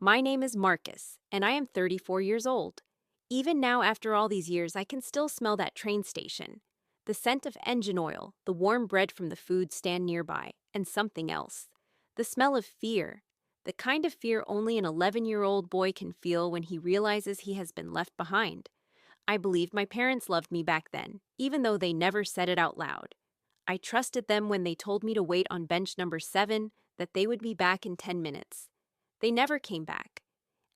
My name is Marcus, and I am 34 years old. Even now, after all these years, I can still smell that train station. The scent of engine oil, the warm bread from the food stand nearby, and something else. The smell of fear. The kind of fear only an 11-year-old boy can feel when he realizes he has been left behind. I believed my parents loved me back then, even though they never said it out loud. I trusted them when they told me to wait on bench number 7, that they would be back in 10 minutes. They never came back,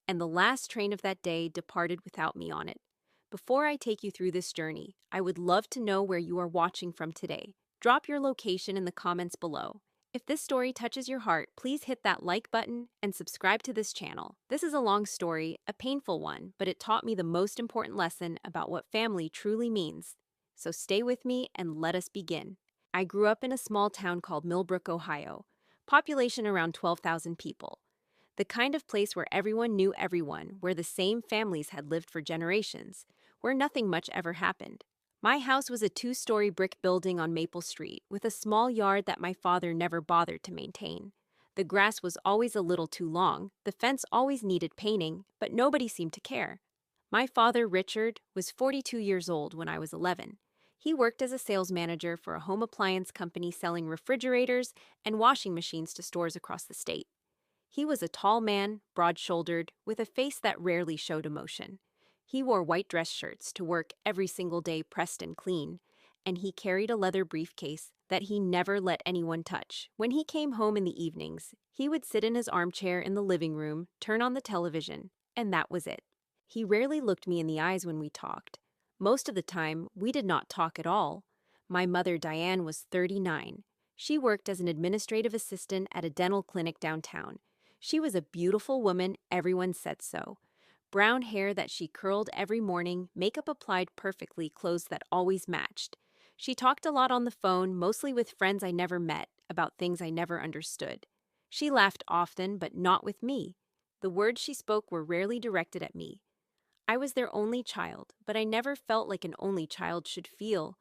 and the last train of that day departed without me on it. Before I take you through this journey, I would love to know where you are watching from today. Drop your location in the comments below. If this story touches your heart, please hit that like button and subscribe to this channel. This is a long story, a painful one, but it taught me the most important lesson about what family truly means. So stay with me and let us begin. I grew up in a small town called Millbrook, Ohio. Population around 12,000 people. The kind of place where everyone knew everyone, where the same families had lived for generations, where nothing much ever happened. My house was a two-story brick building on Maple Street, with a small yard that my father never bothered to maintain. The grass was always a little too long, the fence always needed painting, but nobody seemed to care. My father, Richard, was 42 years old when I was 11. He worked as a sales manager for a home appliance company selling refrigerators and washing machines to stores across the state. He was a tall man, broad-shouldered, with a face that rarely showed emotion. He wore white dress shirts to work every single day pressed and clean, and he carried a leather briefcase that he never let anyone touch. When he came home in the evenings, he would sit in his armchair in the living room, turn on the television, and that was it. He rarely looked me in the eyes when we talked. Most of the time, we did not talk at all. My mother, Diane, was 39. She worked as an administrative assistant at a dental clinic downtown. She was a beautiful woman, everyone said so. Brown hair that she curled every morning, makeup applied perfectly, clothes that always matched. She talked a lot on the phone, mostly with friends I never met, about things I never understood. She laughed often, but not with me. The words she spoke were rarely directed at me. I was their only child, but I never felt like an only child should feel.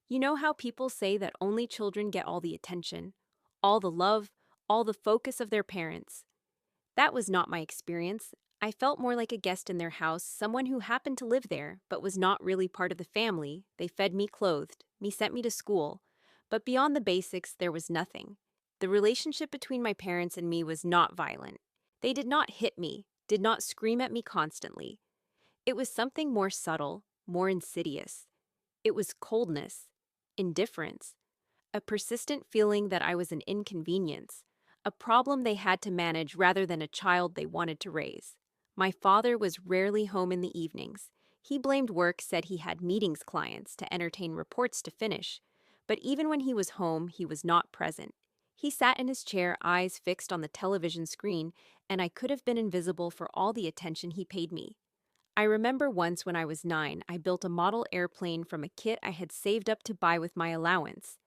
You know how people say that only children get all the attention, all the love, all the focus of their parents? That was not my experience. I felt more like a guest in their house, someone who happened to live there, but was not really part of the family. They fed me, clothed me, sent me to school. But beyond the basics, there was nothing. The relationship between my parents and me was not violent. They did not hit me, did not scream at me constantly. It was something more subtle, more insidious. It was coldness, indifference, a persistent feeling that I was an inconvenience, a problem they had to manage rather than a child they wanted to raise. My father was rarely home in the evenings. He blamed work, said he had meetings clients to entertain, reports to finish. But even when he was home, he was not present. He sat in his chair, eyes fixed on the television screen, and I could have been invisible for all the attention he paid me. I remember once when I was 9, I built a model airplane from a kit I had saved up to buy with my allowance.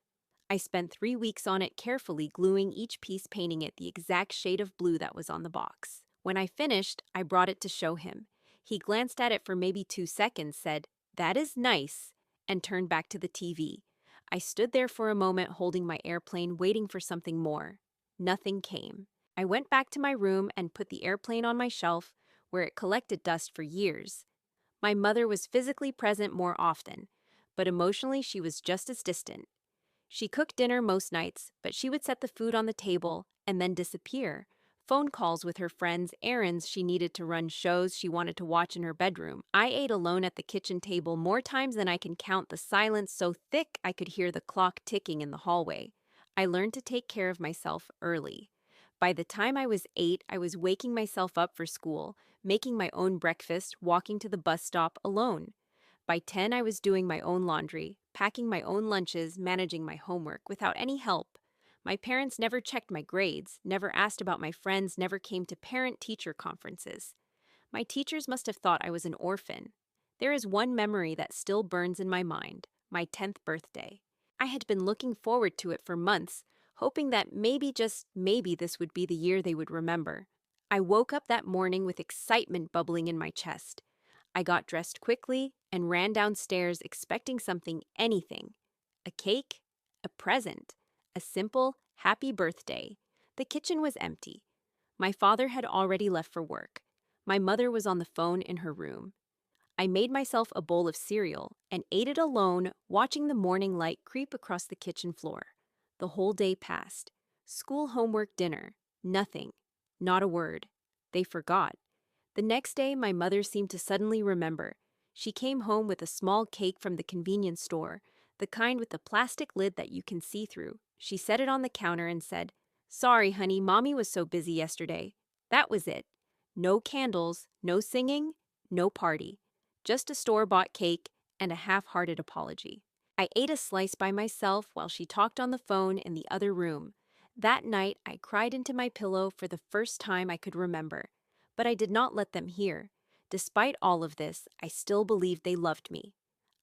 I spent 3 weeks on it, carefully gluing each piece, painting it the exact shade of blue that was on the box. When I finished, I brought it to show him. He glanced at it for maybe 2 seconds, said, "That is nice," and turned back to the TV. I stood there for a moment holding my airplane, waiting for something more. Nothing came. I went back to my room and put the airplane on my shelf, where it collected dust for years. My mother was physically present more often, but emotionally she was just as distant. She cooked dinner most nights, but she would set the food on the table and then disappear. Phone calls with her friends, errands she needed to run, shows she wanted to watch in her bedroom. I ate alone at the kitchen table more times than I can count, the silence so thick I could hear the clock ticking in the hallway. I learned to take care of myself early. By the time I was 8, I was waking myself up for school, making my own breakfast, walking to the bus stop alone. By 10, I was doing my own laundry, packing my own lunches, managing my homework without any help. My parents never checked my grades, never asked about my friends, never came to parent-teacher conferences. My teachers must have thought I was an orphan. There is one memory that still burns in my mind, my 10th birthday. I had been looking forward to it for months, hoping that maybe, just maybe, this would be the year they would remember. I woke up that morning with excitement bubbling in my chest. I got dressed quickly and ran downstairs expecting something, anything. A cake, a present, a simple, happy birthday. The kitchen was empty. My father had already left for work. My mother was on the phone in her room. I made myself a bowl of cereal and ate it alone, watching the morning light creep across the kitchen floor. The whole day passed. School, homework, dinner. Nothing. Not a word. They forgot. The next day, my mother seemed to suddenly remember. She came home with a small cake from the convenience store, the kind with the plastic lid that you can see through. She set it on the counter and said, "Sorry, honey, Mommy was so busy yesterday." That was it. No candles, no singing, no party. Just a store-bought cake and a half-hearted apology. I ate a slice by myself while she talked on the phone in the other room. That night, I cried into my pillow for the first time I could remember. But I did not let them hear. Despite all of this, I still believed they loved me.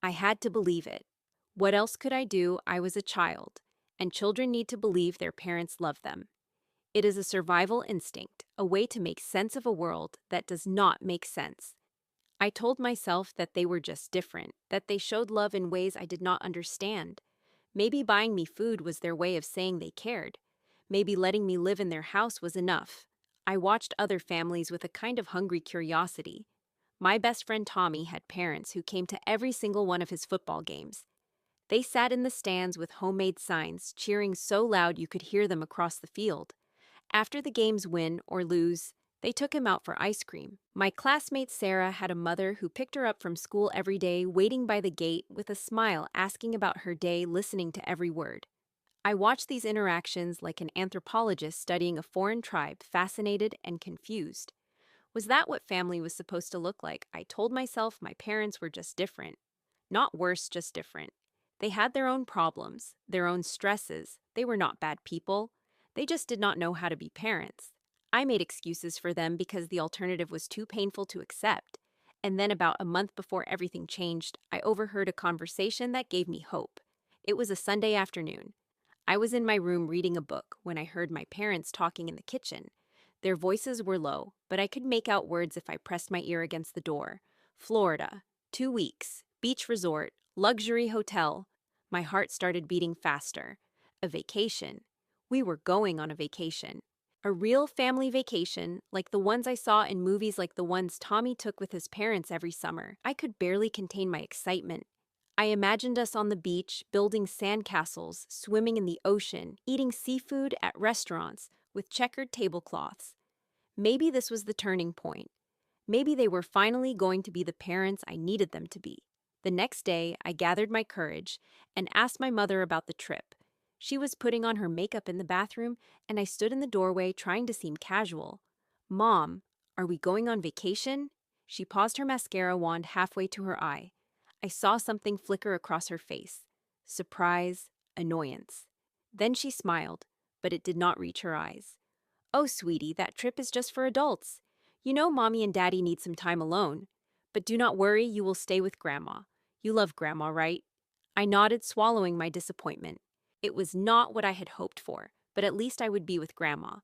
I had to believe it. What else could I do? I was a child, and children need to believe their parents love them. It is a survival instinct, a way to make sense of a world that does not make sense. I told myself that they were just different, that they showed love in ways I did not understand. Maybe buying me food was their way of saying they cared. Maybe letting me live in their house was enough. I watched other families with a kind of hungry curiosity. My best friend Tommy had parents who came to every single one of his football games. They sat in the stands with homemade signs, cheering so loud you could hear them across the field. After the games win or lose, they took him out for ice cream. My classmate Sarah had a mother who picked her up from school every day, waiting by the gate with a smile, asking about her day, listening to every word. I watched these interactions like an anthropologist studying a foreign tribe, fascinated and confused. Was that what family was supposed to look like? I told myself my parents were just different. Not worse, just different. They had their own problems, their own stresses. They were not bad people. They just did not know how to be parents. I made excuses for them because the alternative was too painful to accept. And then, about a month before everything changed, I overheard a conversation that gave me hope. It was a Sunday afternoon. I was in my room reading a book when I heard my parents talking in the kitchen. Their voices were low, but I could make out words if I pressed my ear against the door. Florida, 2 weeks, beach resort, luxury hotel. My heart started beating faster. A vacation. We were going on a vacation. A real family vacation, like the ones I saw in movies, like the ones Tommy took with his parents every summer. I could barely contain my excitement. I imagined us on the beach, building sandcastles, swimming in the ocean, eating seafood at restaurants with checkered tablecloths. Maybe this was the turning point. Maybe they were finally going to be the parents I needed them to be. The next day, I gathered my courage and asked my mother about the trip. She was putting on her makeup in the bathroom, and I stood in the doorway trying to seem casual. "Mom, are we going on vacation?" She paused her mascara wand halfway to her eye. I saw something flicker across her face. Surprise, annoyance. Then she smiled, but it did not reach her eyes. "Oh, sweetie, that trip is just for adults. You know Mommy and Daddy need some time alone. But do not worry, you will stay with Grandma. You love Grandma, right?" I nodded, swallowing my disappointment. It was not what I had hoped for, but at least I would be with Grandma.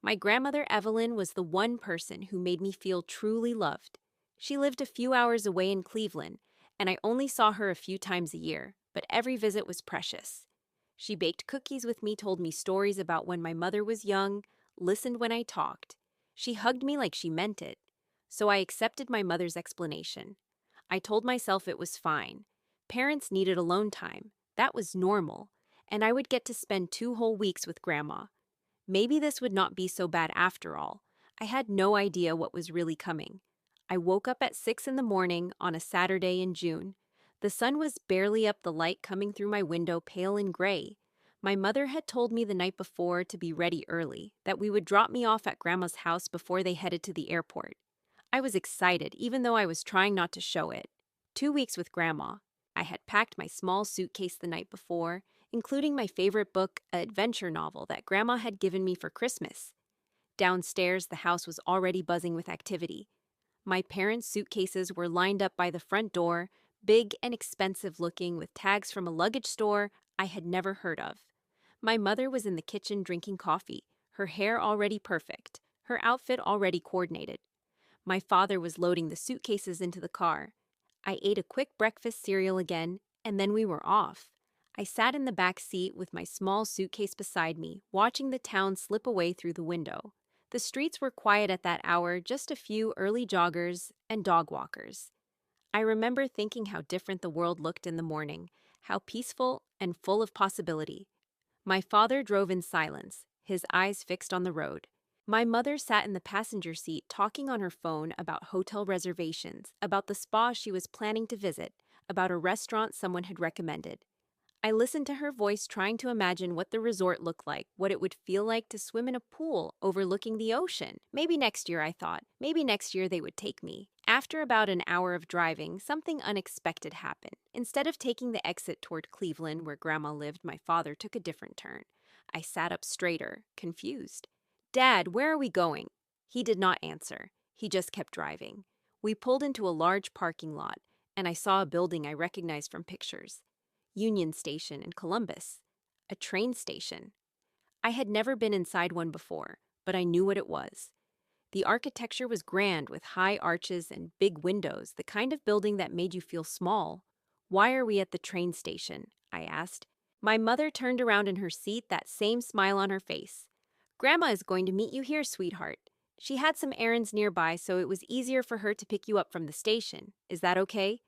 My grandmother Evelyn was the one person who made me feel truly loved. She lived a few hours away in Cleveland, and I only saw her a few times a year, but every visit was precious. She baked cookies with me, told me stories about when my mother was young, listened when I talked. She hugged me like she meant it. So I accepted my mother's explanation. I told myself it was fine. Parents needed alone time. That was normal. And I would get to spend 2 whole weeks with Grandma. Maybe this would not be so bad after all. I had no idea what was really coming. I woke up at 6 in the morning on a Saturday in June. The sun was barely up, the light coming through my window pale and gray. My mother had told me the night before to be ready early, that we would drop me off at Grandma's house before they headed to the airport. I was excited, even though I was trying not to show it. 2 weeks with Grandma. I had packed my small suitcase the night before, including my favorite book, an adventure novel that Grandma had given me for Christmas. Downstairs, the house was already buzzing with activity. My parents' suitcases were lined up by the front door, big and expensive looking, with tags from a luggage store I had never heard of. My mother was in the kitchen drinking coffee, her hair already perfect, her outfit already coordinated. My father was loading the suitcases into the car. I ate a quick breakfast cereal again, and then we were off. I sat in the back seat with my small suitcase beside me, watching the town slip away through the window. The streets were quiet at that hour, just a few early joggers and dog walkers. I remember thinking how different the world looked in the morning, how peaceful and full of possibility. My father drove in silence, his eyes fixed on the road. My mother sat in the passenger seat talking on her phone about hotel reservations, about the spa she was planning to visit, about a restaurant someone had recommended. I listened to her voice, trying to imagine what the resort looked like, what it would feel like to swim in a pool overlooking the ocean. Maybe next year, I thought. Maybe next year they would take me. After about an hour of driving, something unexpected happened. Instead of taking the exit toward Cleveland, where Grandma lived, my father took a different turn. I sat up straighter, confused. Dad, where are we going? He did not answer. He just kept driving. We pulled into a large parking lot, and I saw a building I recognized from pictures. Union Station in Columbus, a train station. I had never been inside one before, but I knew what it was. The architecture was grand with high arches and big windows, the kind of building that made you feel small. Why are we at the train station? I asked. My mother turned around in her seat, that same smile on her face. Grandma is going to meet you here, sweetheart. She had some errands nearby, so it was easier for her to pick you up from the station. Is that okay?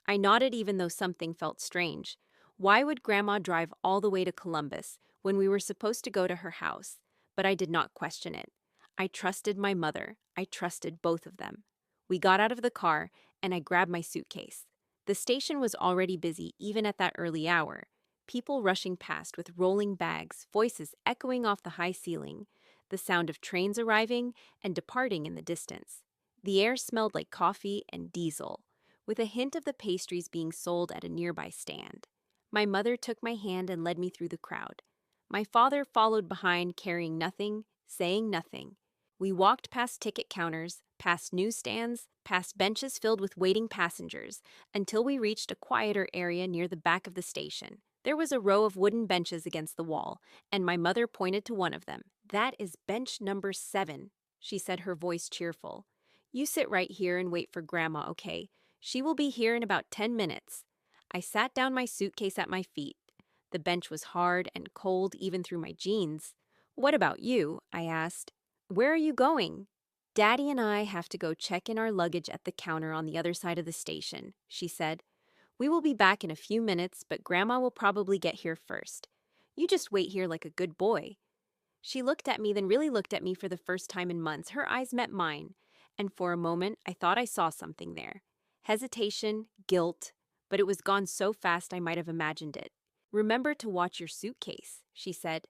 I nodded, even though something felt strange. Why would Grandma drive all the way to Columbus when we were supposed to go to her house? But I did not question it. I trusted my mother. I trusted both of them. We got out of the car, and I grabbed my suitcase. The station was already busy, even at that early hour. People rushing past with rolling bags, voices echoing off the high ceiling, the sound of trains arriving and departing in the distance. The air smelled like coffee and diesel, with a hint of the pastries being sold at a nearby stand. My mother took my hand and led me through the crowd. My father followed behind, carrying nothing, saying nothing. We walked past ticket counters, past newsstands, past benches filled with waiting passengers, until we reached a quieter area near the back of the station. There was a row of wooden benches against the wall, and my mother pointed to one of them. That is bench number 7, she said, her voice cheerful. You sit right here and wait for Grandma, okay? She will be here in about 10 minutes. I sat down, my suitcase at my feet. The bench was hard and cold even through my jeans. What about you? I asked. Where are you going? Daddy and I have to go check in our luggage at the counter on the other side of the station, she said. We will be back in a few minutes, but Grandma will probably get here first. You just wait here like a good boy. She looked at me, then really looked at me for the first time in months. Her eyes met mine, and for a moment I thought I saw something there. Hesitation, guilt, but it was gone so fast I might have imagined it. Remember to watch your suitcase, she said.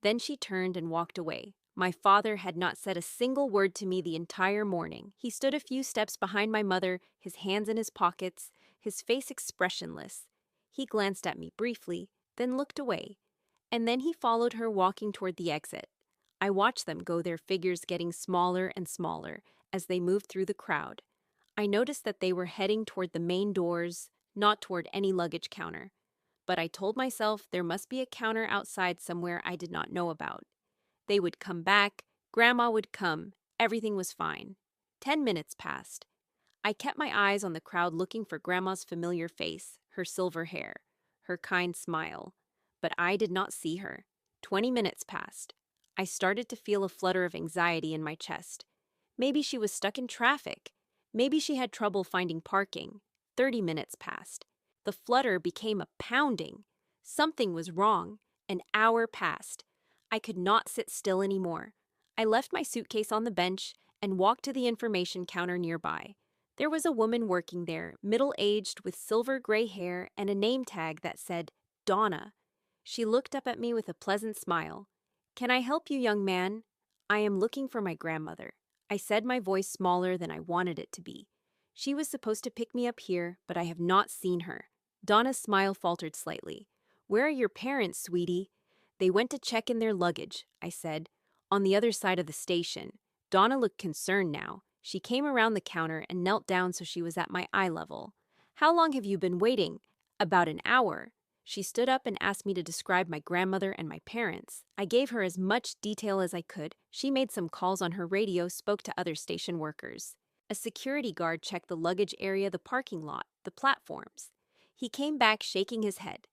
Then she turned and walked away. My father had not said a single word to me the entire morning. He stood a few steps behind my mother, his hands in his pockets, his face expressionless. He glanced at me briefly, then looked away, and then he followed her, walking toward the exit. I watched them go, their figures getting smaller and smaller as they moved through the crowd. I noticed that they were heading toward the main doors, not toward any luggage counter. But I told myself there must be a counter outside somewhere I did not know about. They would come back, Grandma would come, everything was fine. 10 minutes passed. I kept my eyes on the crowd, looking for Grandma's familiar face, her silver hair, her kind smile. But I did not see her. 20 minutes passed. I started to feel a flutter of anxiety in my chest. Maybe she was stuck in traffic. Maybe she had trouble finding parking. 30 minutes passed. The flutter became a pounding. Something was wrong. An hour passed. I could not sit still anymore. I left my suitcase on the bench and walked to the information counter nearby. There was a woman working there, middle-aged, with silver gray hair and a name tag that said, Donna. She looked up at me with a pleasant smile. Can I help you, young man? I am looking for my grandmother. I said, my voice smaller than I wanted it to be. She was supposed to pick me up here, but I have not seen her. Donna's smile faltered slightly. Where are your parents, sweetie? They went to check in their luggage, I said, on the other side of the station. Donna looked concerned now. She came around the counter and knelt down so she was at my eye level. How long have you been waiting? About an hour. She stood up and asked me to describe my grandmother and my parents. I gave her as much detail as I could. She made some calls on her radio, spoke to other station workers. A security guard checked the luggage area, the parking lot, the platforms. He came back shaking his head.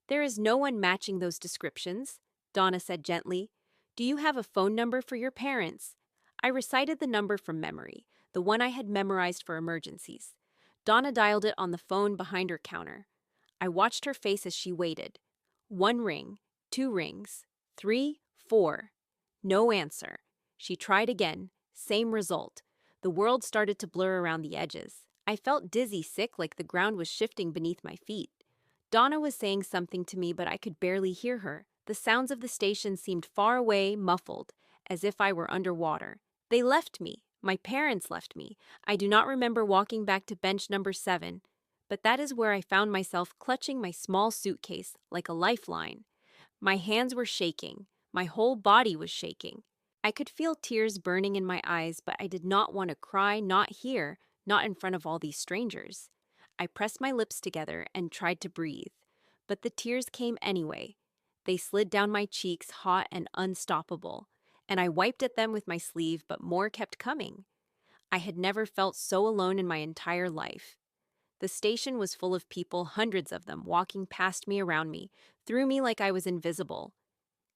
There is no one matching those descriptions, Donna said gently. Do you have a phone number for your parents? I recited the number from memory, the one I had memorized for emergencies. Donna dialed it on the phone behind her counter. I watched her face as she waited. One ring, two rings, three, four. No answer. She tried again. Same result. The world started to blur around the edges. I felt dizzy, sick, like the ground was shifting beneath my feet. Donna was saying something to me, but I could barely hear her. The sounds of the station seemed far away, muffled, as if I were underwater. They left me. My parents left me. I do not remember walking back to bench number 7, but that is where I found myself clutching my small suitcase like a lifeline. My hands were shaking. My whole body was shaking. I could feel tears burning in my eyes, but I did not want to cry, not here, not in front of all these strangers. I pressed my lips together and tried to breathe, but the tears came anyway. They slid down my cheeks, hot and unstoppable, and I wiped at them with my sleeve, but more kept coming. I had never felt so alone in my entire life. The station was full of people, hundreds of them, walking past me, around me, through me like I was invisible.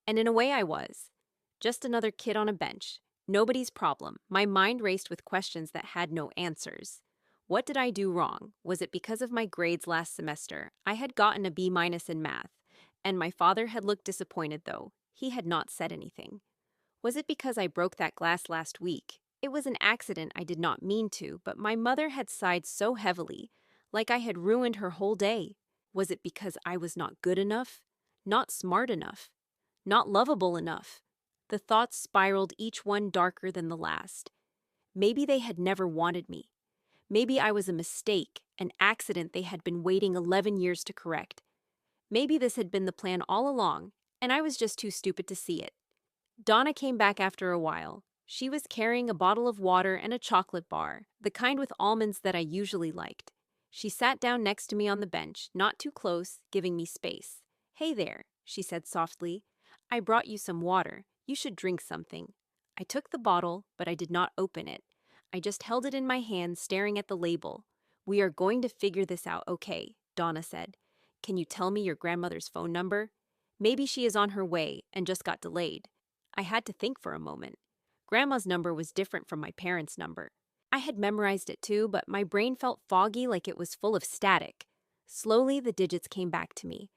And in a way I was. Just another kid on a bench. Nobody's problem. My mind raced with questions that had no answers. What did I do wrong? Was it because of my grades last semester? I had gotten a B- in math, and my father had looked disappointed, though. He had not said anything. Was it because I broke that glass last week? It was an accident, I did not mean to, but my mother had sighed so heavily, like I had ruined her whole day. Was it because I was not good enough? Not smart enough? Not lovable enough? The thoughts spiraled, each one darker than the last. Maybe they had never wanted me. Maybe I was a mistake, an accident they had been waiting 11 years to correct. Maybe this had been the plan all along, and I was just too stupid to see it. Donna came back after a while. She was carrying a bottle of water and a chocolate bar, the kind with almonds that I usually liked. She sat down next to me on the bench, not too close, giving me space. "Hey there," she said softly. "I brought you some water. You should drink something." I took the bottle, but I did not open it. I just held it in my hand, staring at the label. "We are going to figure this out, okay," Donna said. "Can you tell me your grandmother's phone number? Maybe she is on her way and just got delayed." I had to think for a moment. Grandma's number was different from my parents' number. I had memorized it too, but my brain felt foggy, like it was full of static. Slowly, the digits came back to me.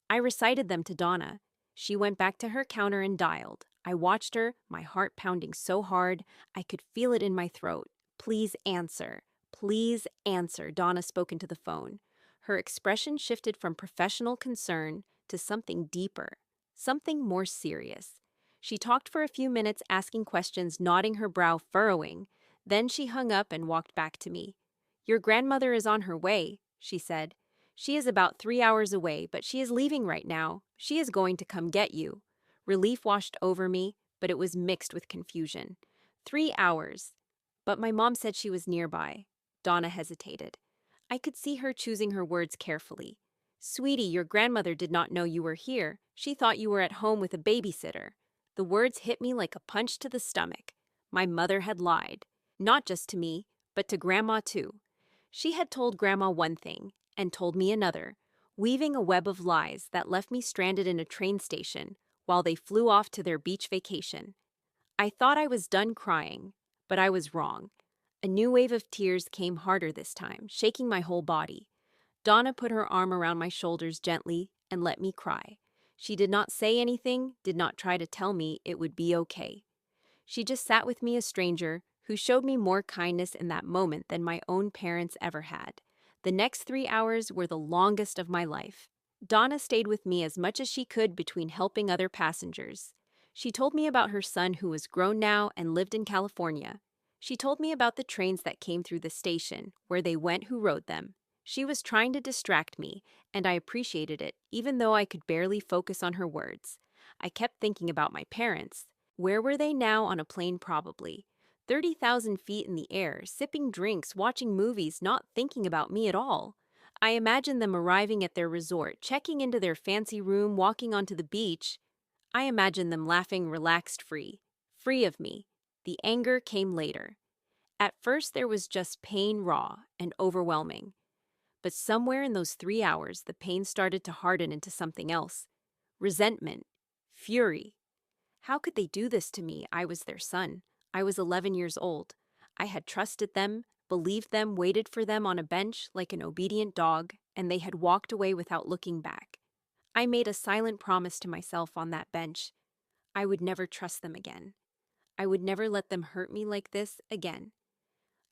I recited them to Donna. She went back to her counter and dialed. I watched her, my heart pounding so hard, I could feel it in my throat. "Please answer. Please answer," Donna spoke into the phone. Her expression shifted from professional concern to something deeper, something more serious. She talked for a few minutes, asking questions, nodding, her brow furrowing. Then she hung up and walked back to me. "Your grandmother is on her way," she said. "She is about 3 hours away, but she is leaving right now. She is going to come get you." Relief washed over me, but it was mixed with confusion. 3 hours. But my mom said she was nearby. Donna hesitated. I could see her choosing her words carefully. "Sweetie, your grandmother did not know you were here. She thought you were at home with a babysitter." The words hit me like a punch to the stomach. My mother had lied. Not just to me, but to Grandma too. She had told Grandma one thing and told me another, weaving a web of lies that left me stranded in a train station while they flew off to their beach vacation. I thought I was done crying, but I was wrong. A new wave of tears came harder this time, shaking my whole body. Donna put her arm around my shoulders gently and let me cry. She did not say anything, did not try to tell me it would be okay. She just sat with me, a stranger, who showed me more kindness in that moment than my own parents ever had. The next 3 hours were the longest of my life. Donna stayed with me as much as she could between helping other passengers. She told me about her son, who was grown now and lived in California. She told me about the trains that came through the station, where they went, who rode them. She was trying to distract me, and I appreciated it, even though I could barely focus on her words. I kept thinking about my parents. Where were they now? On a plane, probably. 30,000 feet in the air, sipping drinks, watching movies, not thinking about me at all. I imagined them arriving at their resort, checking into their fancy room, walking onto the beach. I imagined them laughing, relaxed, free of me. The anger came later. At first, there was just pain, raw and overwhelming. But somewhere in those 3 hours, the pain started to harden into something else. Resentment. Fury. How could they do this to me? I was their son. I was 11 years old. I had trusted them, believed them, waited for them on a bench like an obedient dog, and they had walked away without looking back. I made a silent promise to myself on that bench. I would never trust them again. I would never let them hurt me like this again.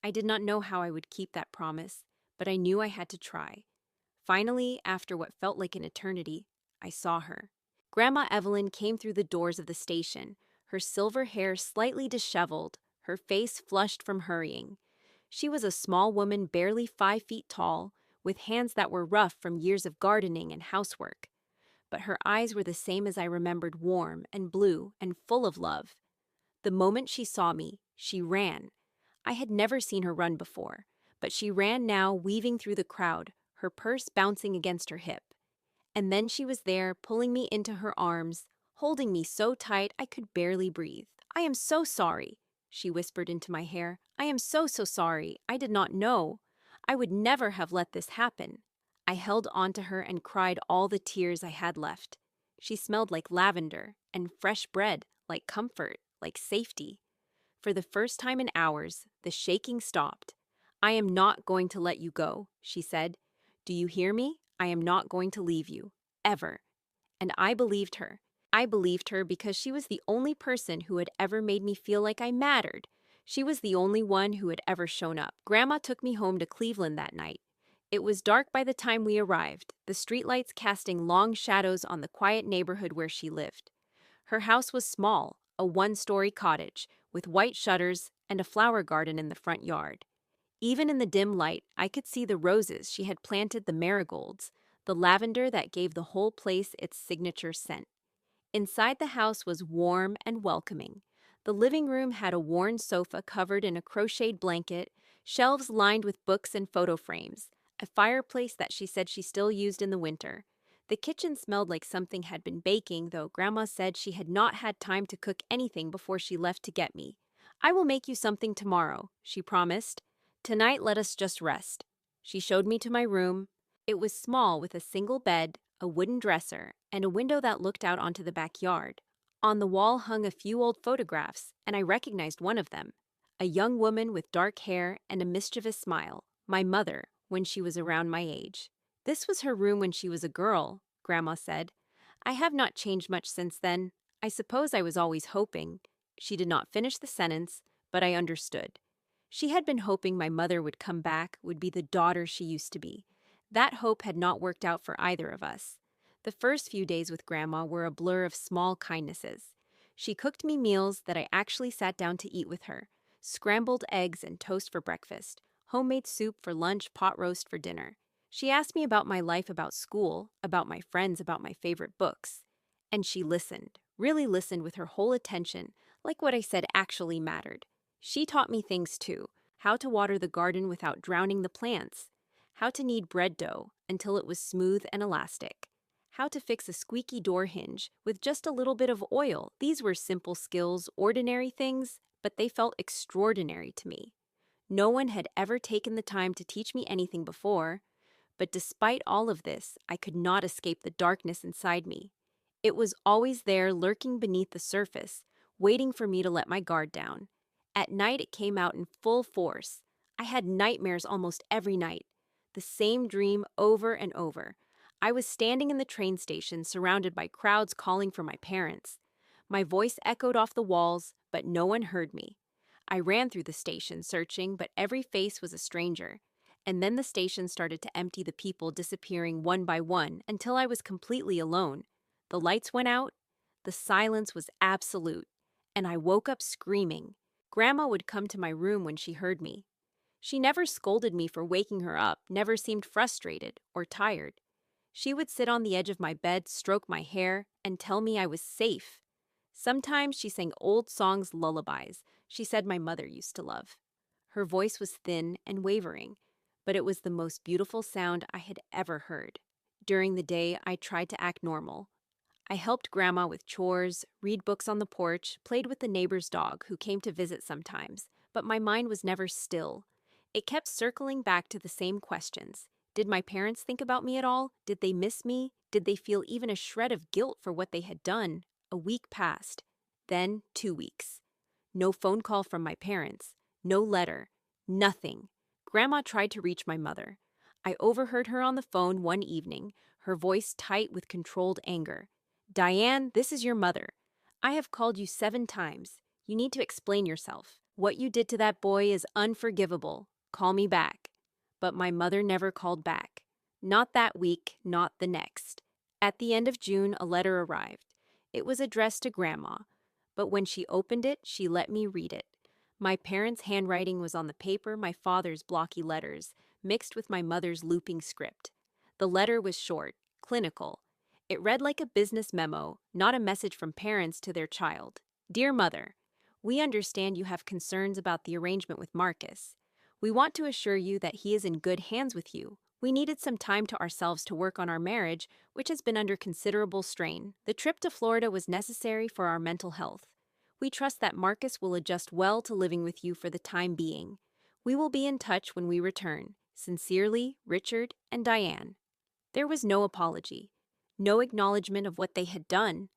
I did not know how I would keep that promise, but I knew I had to try. Finally, after what felt like an eternity, I saw her. Grandma Evelyn came through the doors of the station, her silver hair slightly disheveled, her face flushed from hurrying. She was a small woman barely 5 feet tall, with hands that were rough from years of gardening and housework. But her eyes were the same as I remembered, warm and blue and full of love. The moment she saw me, she ran. I had never seen her run before, but she ran now, weaving through the crowd, her purse bouncing against her hip. And then she was there, pulling me into her arms, holding me so tight I could barely breathe. "I am so sorry," she whispered into my hair. "I am so sorry. I did not know. I would never have let this happen." I held onto her and cried all the tears I had left. She smelled like lavender and fresh bread, like comfort, like safety. For the first time in hours, the shaking stopped. "I am not going to let you go," she said. "Do you hear me? I am not going to leave you. Ever." And I believed her. I believed her because she was the only person who had ever made me feel like I mattered. She was the only one who had ever shown up. Grandma took me home to Cleveland that night. It was dark by the time we arrived, the streetlights casting long shadows on the quiet neighborhood where she lived. Her house was small, a one-story cottage, with white shutters and a flower garden in the front yard. Even in the dim light, I could see the roses she had planted, the marigolds, the lavender that gave the whole place its signature scent. Inside the house was warm and welcoming. The living room had a worn sofa covered in a crocheted blanket, shelves lined with books and photo frames, a fireplace that she said she still used in the winter. The kitchen smelled like something had been baking, though Grandma said she had not had time to cook anything before she left to get me. "I will make you something tomorrow," she promised. "Tonight let us just rest." She showed me to my room. It was small, with a single bed, a wooden dresser, and a window that looked out onto the backyard. On the wall hung a few old photographs, and I recognized one of them. A young woman with dark hair and a mischievous smile, my mother, when she was around my age. "This was her room when she was a girl," Grandma said. "I have not changed much since then. I suppose I was always hoping." She did not finish the sentence, but I understood. She had been hoping my mother would come back, would be the daughter she used to be. That hope had not worked out for either of us. The first few days with Grandma were a blur of small kindnesses. She cooked me meals that I actually sat down to eat with her: scrambled eggs and toast for breakfast, homemade soup for lunch, pot roast for dinner. She asked me about my life, about school, about my friends, about my favorite books. And she listened, really listened with her whole attention, like what I said actually mattered. She taught me things too: how to water the garden without drowning the plants, how to knead bread dough until it was smooth and elastic, how to fix a squeaky door hinge with just a little bit of oil. These were simple skills, ordinary things, but they felt extraordinary to me. No one had ever taken the time to teach me anything before. But despite all of this, I could not escape the darkness inside me. It was always there, lurking beneath the surface, waiting for me to let my guard down. At night, it came out in full force. I had nightmares almost every night. The same dream over and over. I was standing in the train station, surrounded by crowds calling for my parents. My voice echoed off the walls, but no one heard me. I ran through the station, searching, but every face was a stranger. And then the station started to empty, the people disappearing one by one until I was completely alone. The lights went out. The silence was absolute. And I woke up screaming. Grandma would come to my room when she heard me. She never scolded me for waking her up, never seemed frustrated or tired. She would sit on the edge of my bed, stroke my hair, and tell me I was safe. Sometimes she sang old songs, lullabies she said my mother used to love. Her voice was thin and wavering, but it was the most beautiful sound I had ever heard. During the day, I tried to act normal. I helped Grandma with chores, read books on the porch, played with the neighbor's dog who came to visit sometimes, but my mind was never still. It kept circling back to the same questions. Did my parents think about me at all? Did they miss me? Did they feel even a shred of guilt for what they had done? A week passed. Then 2 weeks. No phone call from my parents. No letter. Nothing. Grandma tried to reach my mother. I overheard her on the phone one evening, her voice tight with controlled anger. Diane, this is your mother. I have called you 7 times. You need to explain yourself. What you did to that boy is unforgivable. Call me back. But my mother never called back. Not that week, not the next. At the end of June, a letter arrived. It was addressed to Grandma, but when she opened it, she let me read it. My parents' handwriting was on the paper, my father's blocky letters, mixed with my mother's looping script. The letter was short, clinical. It read like a business memo, not a message from parents to their child. Dear Mother, we understand you have concerns about the arrangement with Marcus. We want to assure you that he is in good hands with you. We needed some time to ourselves to work on our marriage, which has been under considerable strain. The trip to Florida was necessary for our mental health. We trust that Marcus will adjust well to living with you for the time being. We will be in touch when we return. Sincerely, Richard and Diane. There was no apology, no acknowledgement of what they had done,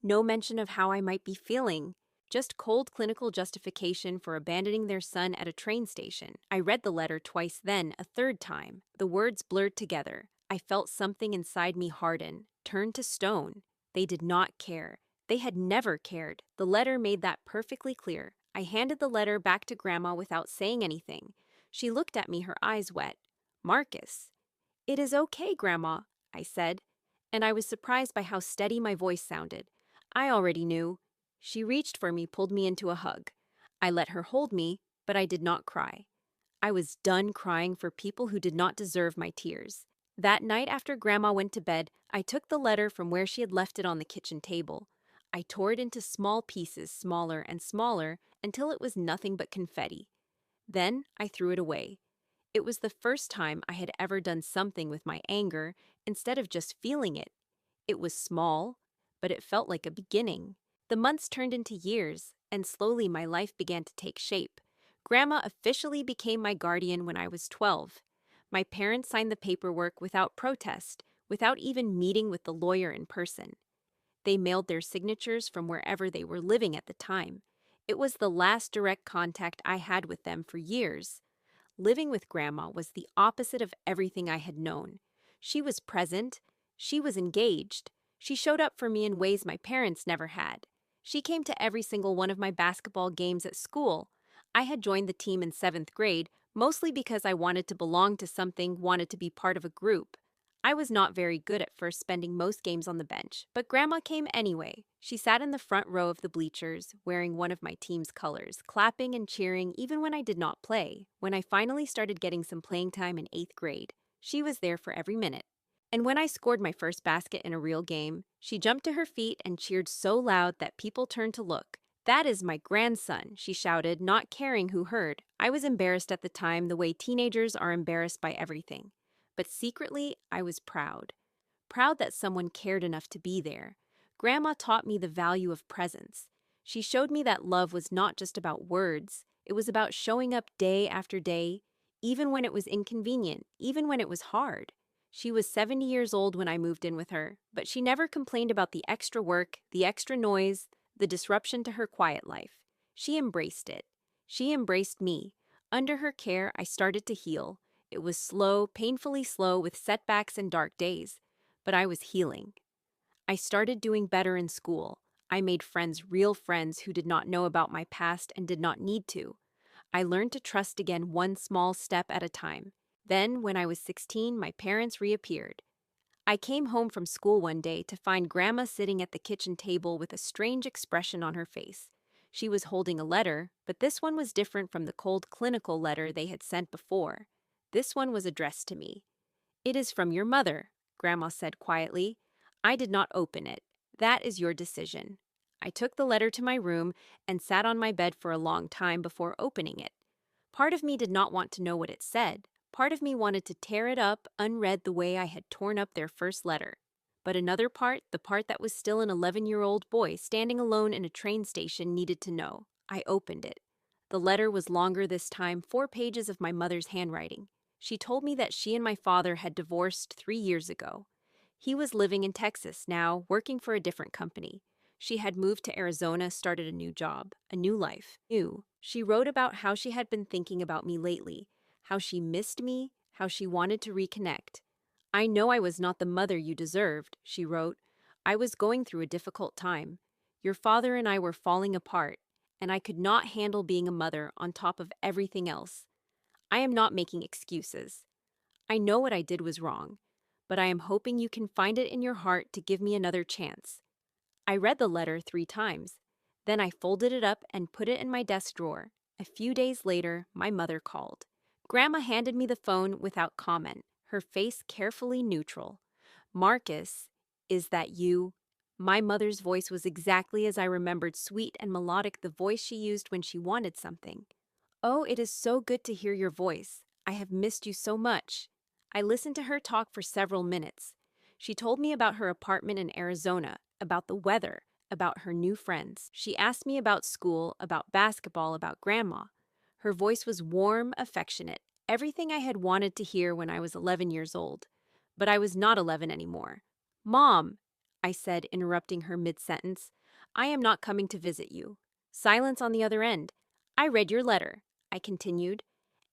no mention of how I might be feeling, just cold clinical justification for abandoning their son at a train station. I read the letter twice, then a third time. The words blurred together. I felt something inside me harden, turn to stone. They did not care. They had never cared. The letter made that perfectly clear. I handed the letter back to Grandma without saying anything. She looked at me, her eyes wet. Marcus. It is okay, Grandma, I said, and I was surprised by how steady my voice sounded. I already knew. She reached for me, pulled me into a hug. I let her hold me, but I did not cry. I was done crying for people who did not deserve my tears. That night after Grandma went to bed, I took the letter from where she had left it on the kitchen table. I tore it into small pieces, smaller and smaller, until it was nothing but confetti. Then I threw it away. It was the first time I had ever done something with my anger instead of just feeling it. It was small, but it felt like a beginning. The months turned into years, and slowly my life began to take shape. Grandma officially became my guardian when I was 12. My parents signed the paperwork without protest, without even meeting with the lawyer in person. They mailed their signatures from wherever they were living at the time. It was the last direct contact I had with them for years. Living with Grandma was the opposite of everything I had known. She was present. She was engaged. She showed up for me in ways my parents never had. She came to every single one of my basketball games at school. I had joined the team in 7th grade, mostly because I wanted to belong to something, wanted to be part of a group. I was not very good at first, spending most games on the bench, but Grandma came anyway. She sat in the front row of the bleachers, wearing one of my team's colors, clapping and cheering even when I did not play. When I finally started getting some playing time in 8th grade, she was there for every minute. And when I scored my first basket in a real game, she jumped to her feet and cheered so loud that people turned to look. "That is my grandson," she shouted, not caring who heard. I was embarrassed at the time, the way teenagers are embarrassed by everything. But secretly, I was proud. Proud that someone cared enough to be there. Grandma taught me the value of presence. She showed me that love was not just about words. It was about showing up day after day, even when it was inconvenient, even when it was hard. She was 70 years old when I moved in with her, but she never complained about the extra work, the extra noise, the disruption to her quiet life. She embraced it. She embraced me. Under her care, I started to heal. It was slow, painfully slow, with setbacks and dark days, but I was healing. I started doing better in school. I made friends, real friends, who did not know about my past and did not need to. I learned to trust again, one small step at a time. Then, when I was 16, my parents reappeared. I came home from school one day to find Grandma sitting at the kitchen table with a strange expression on her face. She was holding a letter, but this one was different from the cold clinical letter they had sent before. This one was addressed to me. "It is from your mother," Grandma said quietly. "I did not open it. That is your decision." I took the letter to my room and sat on my bed for a long time before opening it. Part of me did not want to know what it said. Part of me wanted to tear it up, unread, the way I had torn up their first letter. But another part, the part that was still an 11-year-old boy standing alone in a train station, needed to know. I opened it. The letter was longer this time, 4 pages of my mother's handwriting. She told me that she and my father had divorced 3 years ago. He was living in Texas now, working for a different company. She had moved to Arizona, started a new job, a new life. She wrote about how she had been thinking about me lately, how she missed me, how she wanted to reconnect. I know I was not the mother you deserved, she wrote. I was going through a difficult time. Your father and I were falling apart, and I could not handle being a mother on top of everything else. I am not making excuses. I know what I did was wrong, but I am hoping you can find it in your heart to give me another chance. I read the letter 3 times. Then I folded it up and put it in my desk drawer. A few days later, my mother called. Grandma handed me the phone without comment, her face carefully neutral. Marcus, is that you? My mother's voice was exactly as I remembered, sweet and melodic, the voice she used when she wanted something. Oh, it is so good to hear your voice. I have missed you so much. I listened to her talk for several minutes. She told me about her apartment in Arizona, about the weather, about her new friends. She asked me about school, about basketball, about grandma. Her voice was warm, affectionate, everything I had wanted to hear when I was 11 years old. But I was not 11 anymore. Mom, I said, interrupting her mid-sentence, I am not coming to visit you. Silence on the other end. I read your letter, I continued,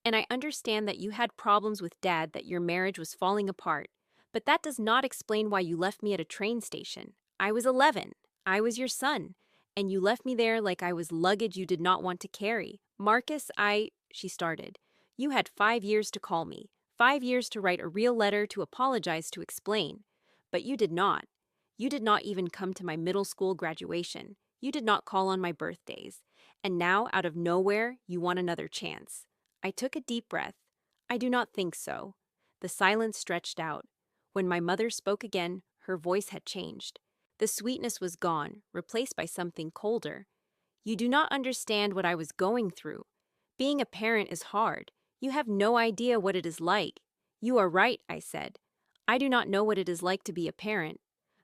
and I understand that you had problems with Dad, that your marriage was falling apart. But that does not explain why you left me at a train station. I was 11. I was your son. And you left me there like I was luggage you did not want to carry. Marcus, she started. You had 5 years to call me. 5 years to write a real letter, to apologize, to explain. But you did not. You did not even come to my middle school graduation. You did not call on my birthdays. And now, out of nowhere, you want another chance. I took a deep breath. I do not think so. The silence stretched out. When my mother spoke again, her voice had changed. The sweetness was gone, replaced by something colder. You do not understand what I was going through. Being a parent is hard. You have no idea what it is like. You are right, I said. I do not know what it is like to be a parent,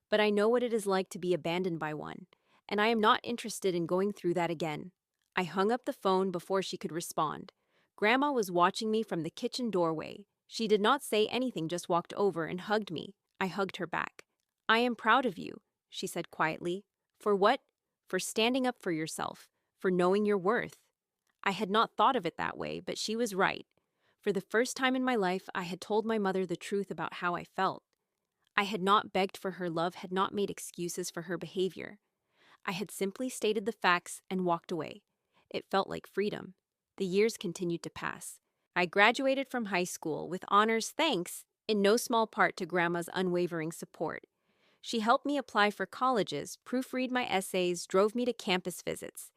but I know what it is like to be abandoned by one, and I am not interested in going through that again. I hung up the phone before she could respond. Grandma was watching me from the kitchen doorway. She did not say anything, just walked over and hugged me. I hugged her back. I am proud of you, she said quietly. For what? For standing up for yourself, for knowing your worth. I had not thought of it that way, but she was right. For the first time in my life, I had told my mother the truth about how I felt. I had not begged for her love, had not made excuses for her behavior. I had simply stated the facts and walked away. It felt like freedom. The years continued to pass. I graduated from high school with honors, thanks in no small part to Grandma's unwavering support. She helped me apply for colleges, proofread my essays, drove me to campus visits.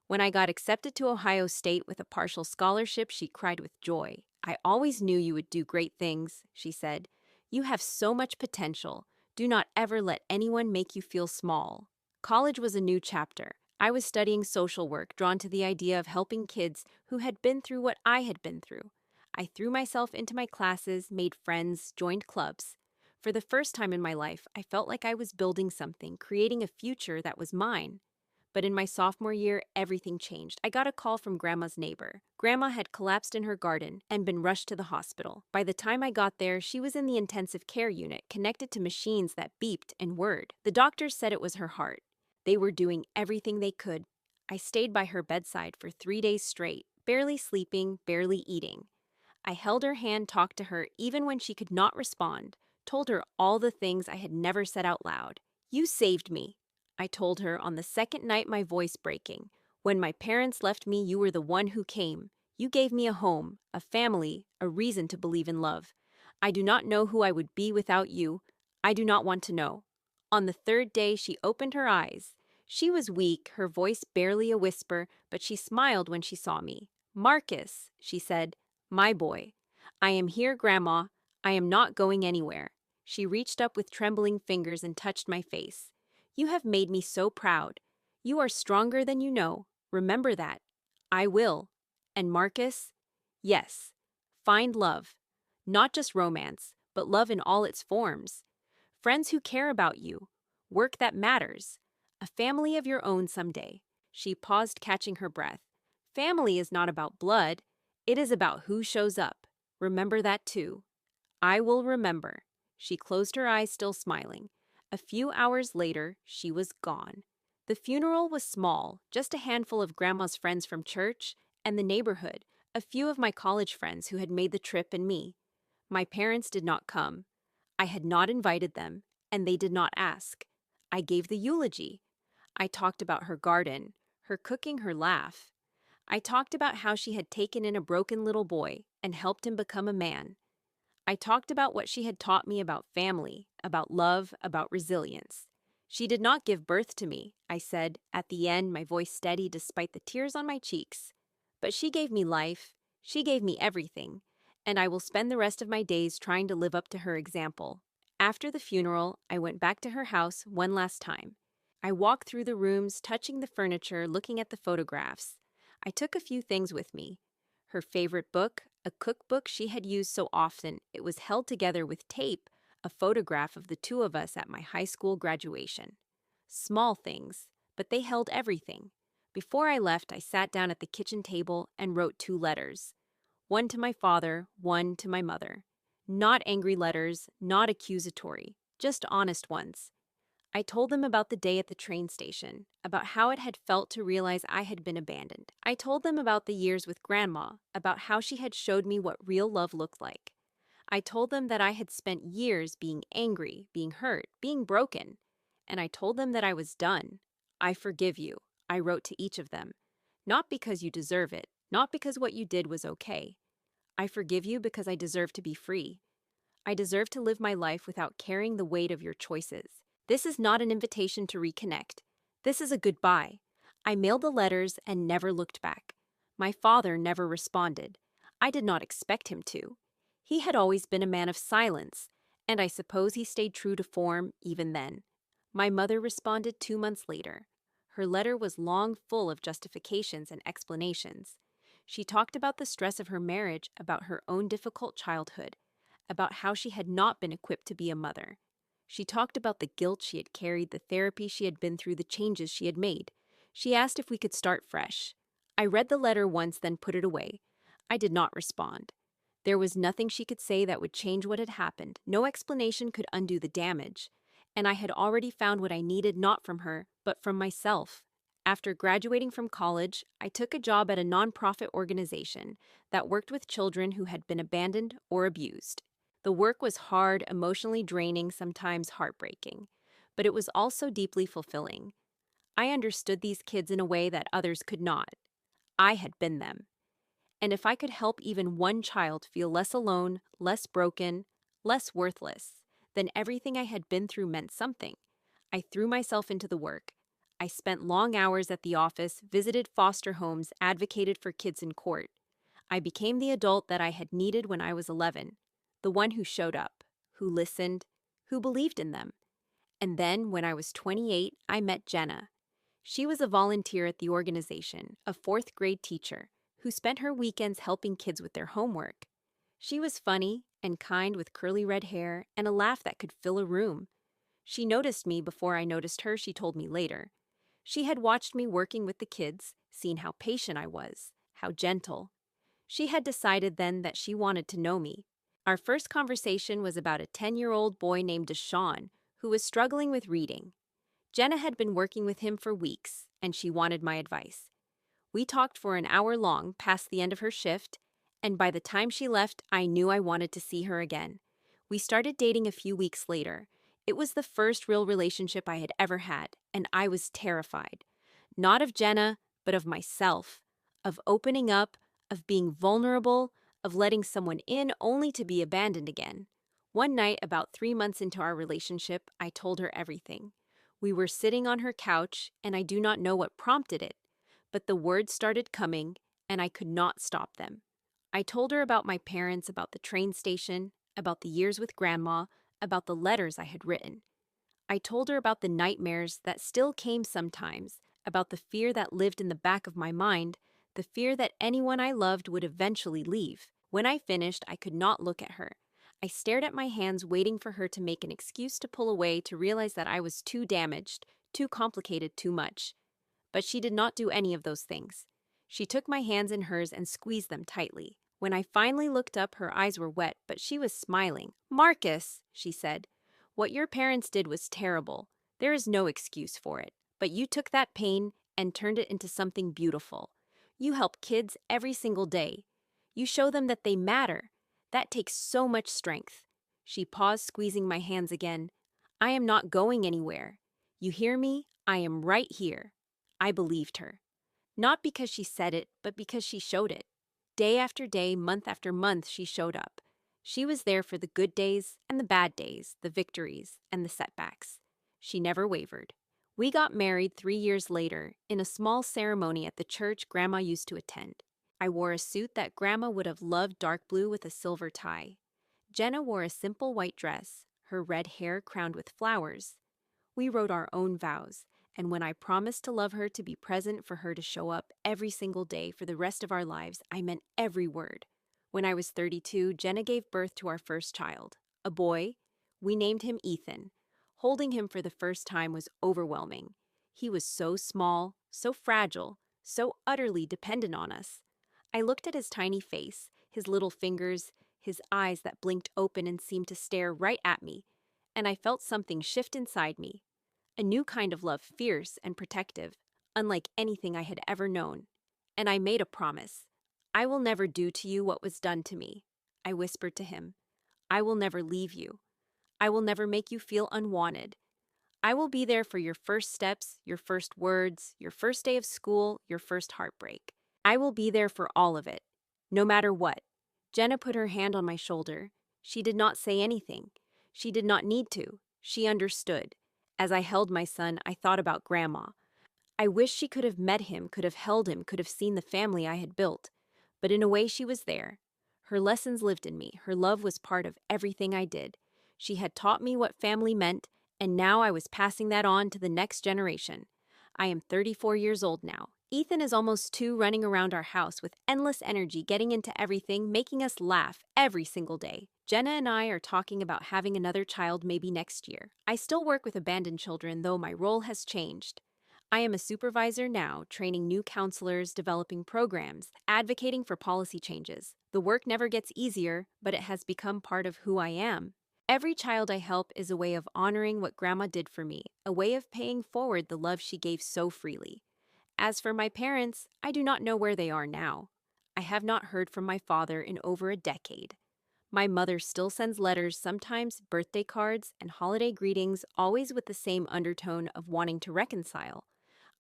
When I got accepted to Ohio State with a partial scholarship, she cried with joy. I always knew you would do great things, she said. You have so much potential. Do not ever let anyone make you feel small. College was a new chapter. I was studying social work, drawn to the idea of helping kids who had been through what I had been through. I threw myself into my classes, made friends, joined clubs. For the first time in my life, I felt like I was building something, creating a future that was mine. But in my sophomore year, everything changed. I got a call from Grandma's neighbor. Grandma had collapsed in her garden and been rushed to the hospital. By the time I got there, she was in the intensive care unit, connected to machines that beeped and whirred. The doctors said it was her heart. They were doing everything they could. I stayed by her bedside for 3 days straight, barely sleeping, barely eating. I held her hand, talked to her even when she could not respond, told her all the things I had never said out loud. You saved me, I told her on the second night, my voice breaking. When my parents left me, you were the one who came. You gave me a home, a family, a reason to believe in love. I do not know who I would be without you. I do not want to know. On the third day, she opened her eyes. She was weak, her voice barely a whisper, but she smiled when she saw me. Marcus, she said, my boy. I am here, Grandma. I am not going anywhere. She reached up with trembling fingers and touched my face. You have made me so proud. You are stronger than you know. Remember that. I will. And Marcus? Yes. Find love. Not just romance, but love in all its forms. Friends who care about you. Work that matters. A family of your own someday. She paused, catching her breath. Family is not about blood. It is about who shows up. Remember that too. I will remember. She closed her eyes, still smiling. A few hours later, she was gone. The funeral was small, just a handful of Grandma's friends from church and the neighborhood, a few of my college friends who had made the trip, and me. My parents did not come. I had not invited them, and they did not ask. I gave the eulogy. I talked about her garden, her cooking, her laugh. I talked about how she had taken in a broken little boy and helped him become a man. I talked about what she had taught me about family, about love, about resilience. She did not give birth to me, I said, at the end, my voice steady despite the tears on my cheeks. But she gave me life, she gave me everything, and I will spend the rest of my days trying to live up to her example. After the funeral, I went back to her house one last time. I walked through the rooms, touching the furniture, looking at the photographs. I took a few things with me. Her favorite book, a cookbook she had used so often it was held together with tape, a photograph of the two of us at my high school graduation. Small things, but they held everything. Before I left, I sat down at the kitchen table and wrote 2 letters. One to my father, one to my mother. Not angry letters, not accusatory, just honest ones. I told them about the day at the train station, about how it had felt to realize I had been abandoned. I told them about the years with Grandma, about how she had showed me what real love looked like. I told them that I had spent years being angry, being hurt, being broken. And I told them that I was done. I forgive you, I wrote to each of them. Not because you deserve it, not because what you did was okay. I forgive you because I deserve to be free. I deserve to live my life without carrying the weight of your choices. This is not an invitation to reconnect. This is a goodbye. I mailed the letters and never looked back. My father never responded. I did not expect him to. He had always been a man of silence, and I suppose he stayed true to form even then. My mother responded 2 months later. Her letter was long, full of justifications and explanations. She talked about the stress of her marriage, about her own difficult childhood, about how she had not been equipped to be a mother. She talked about the guilt she had carried, the therapy she had been through, the changes she had made. She asked if we could start fresh. I read the letter once, then put it away. I did not respond. There was nothing she could say that would change what had happened. No explanation could undo the damage. And I had already found what I needed, not from her, but from myself. After graduating from college, I took a job at a nonprofit organization that worked with children who had been abandoned or abused. The work was hard, emotionally draining, sometimes heartbreaking, but it was also deeply fulfilling. I understood these kids in a way that others could not. I had been them. And if I could help even one child feel less alone, less broken, less worthless, then everything I had been through meant something. I threw myself into the work. I spent long hours at the office, visited foster homes, advocated for kids in court. I became the adult that I had needed when I was 11, the one who showed up, who listened, who believed in them. And then, when I was 28, I met Jenna. She was a volunteer at the organization, a 4th grade teacher, who spent her weekends helping kids with their homework. She was funny and kind with curly red hair and a laugh that could fill a room. She noticed me before I noticed her, she told me later. She had watched me working with the kids, seen how patient I was, how gentle. She had decided then that she wanted to know me. Our first conversation was about a 10-year-old boy named Deshaun, who was struggling with reading. Jenna had been working with him for weeks, and she wanted my advice. We talked for an hour long, past the end of her shift, and by the time she left, I knew I wanted to see her again. We started dating a few weeks later. It was the first real relationship I had ever had, and I was terrified. Not of Jenna, but of myself, of opening up, of being vulnerable, of letting someone in only to be abandoned again. One night, about 3 months into our relationship, I told her everything. We were sitting on her couch, and I do not know what prompted it, but the words started coming, and I could not stop them. I told her about my parents, about the train station, about the years with Grandma, about the letters I had written. I told her about the nightmares that still came sometimes, about the fear that lived in the back of my mind, the fear that anyone I loved would eventually leave. When I finished, I could not look at her. I stared at my hands, waiting for her to make an excuse to pull away, to realize that I was too damaged, too complicated, too much. But she did not do any of those things. She took my hands in hers and squeezed them tightly. When I finally looked up, her eyes were wet, but she was smiling. "Marcus," she said, "what your parents did was terrible. There is no excuse for it. But you took that pain and turned it into something beautiful. You help kids every single day. You show them that they matter. That takes so much strength. She paused, squeezing my hands again. I am not going anywhere. You hear me? I am right here. I believed her. Not because she said it, but because she showed it. Day after day, month after month, she showed up. She was there for the good days and the bad days, the victories and the setbacks. She never wavered. We got married 3 years later in a small ceremony at the church Grandma used to attend. I wore a suit that Grandma would have loved, dark blue with a silver tie. Jenna wore a simple white dress, her red hair crowned with flowers. We wrote our own vows, and when I promised to love her, to be present for her, to show up every single day for the rest of our lives, I meant every word. When I was 32, Jenna gave birth to our first child, a boy. We named him Ethan. Holding him for the first time was overwhelming. He was so small, so fragile, so utterly dependent on us. I looked at his tiny face, his little fingers, his eyes that blinked open and seemed to stare right at me, and I felt something shift inside me. A new kind of love, fierce and protective, unlike anything I had ever known. And I made a promise. I will never do to you what was done to me. I whispered to him. I will never leave you. I will never make you feel unwanted. I will be there for your first steps, your first words, your first day of school, your first heartbreak. I will be there for all of it, no matter what. Jenna put her hand on my shoulder. She did not say anything. She did not need to. She understood. As I held my son, I thought about Grandma. I wish she could have met him, could have held him, could have seen the family I had built. But in a way, she was there. Her lessons lived in me. Her love was part of everything I did. She had taught me what family meant, and now I was passing that on to the next generation. I am 34 years old now. Ethan is almost 2, running around our house with endless energy, getting into everything, making us laugh every single day. Jenna and I are talking about having another child maybe next year. I still work with abandoned children, though my role has changed. I am a supervisor now, training new counselors, developing programs, advocating for policy changes. The work never gets easier, but it has become part of who I am. Every child I help is a way of honoring what Grandma did for me, a way of paying forward the love she gave so freely. As for my parents, I do not know where they are now. I have not heard from my father in over a decade. My mother still sends letters, sometimes birthday cards and holiday greetings, always with the same undertone of wanting to reconcile.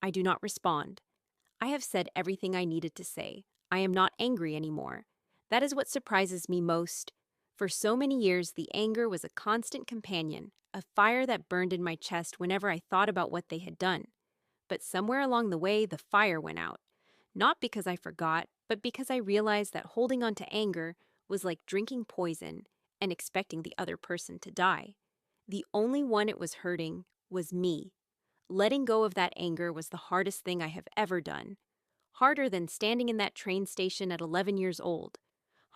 I do not respond. I have said everything I needed to say. I am not angry anymore. That is what surprises me most. For so many years, the anger was a constant companion, a fire that burned in my chest whenever I thought about what they had done. But somewhere along the way, the fire went out. Not because I forgot, but because I realized that holding on to anger was like drinking poison and expecting the other person to die. The only one it was hurting was me. Letting go of that anger was the hardest thing I have ever done. Harder than standing in that train station at 11 years old.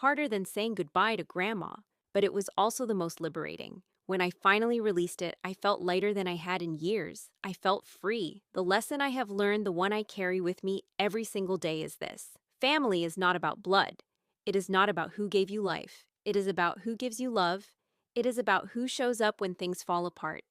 Harder than saying goodbye to Grandma. But it was also the most liberating. When I finally released it, I felt lighter than I had in years. I felt free. The lesson I have learned, the one I carry with me every single day, is this. Family is not about blood. It is not about who gave you life. It is about who gives you love. It is about who shows up when things fall apart.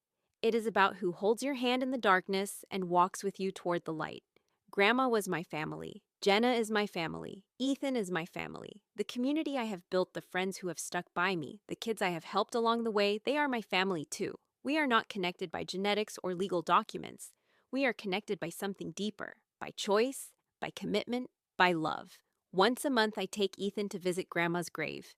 It is about who holds your hand in the darkness and walks with you toward the light. Grandma was my family. Jenna is my family. Ethan is my family. The community I have built, the friends who have stuck by me, the kids I have helped along the way, they are my family too. We are not connected by genetics or legal documents. We are connected by something deeper, by choice, by commitment, by love. Once a month, I take Ethan to visit Grandma's grave.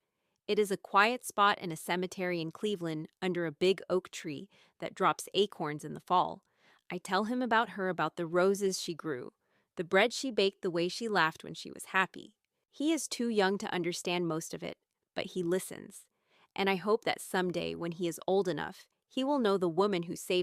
It is a quiet spot in a cemetery in Cleveland under a big oak tree that drops acorns in the fall. I tell him about her, about the roses she grew, the bread she baked, the way she laughed when she was happy. He is too young to understand most of it, but he listens. And I hope that someday, when he is old enough, he will know the woman who saved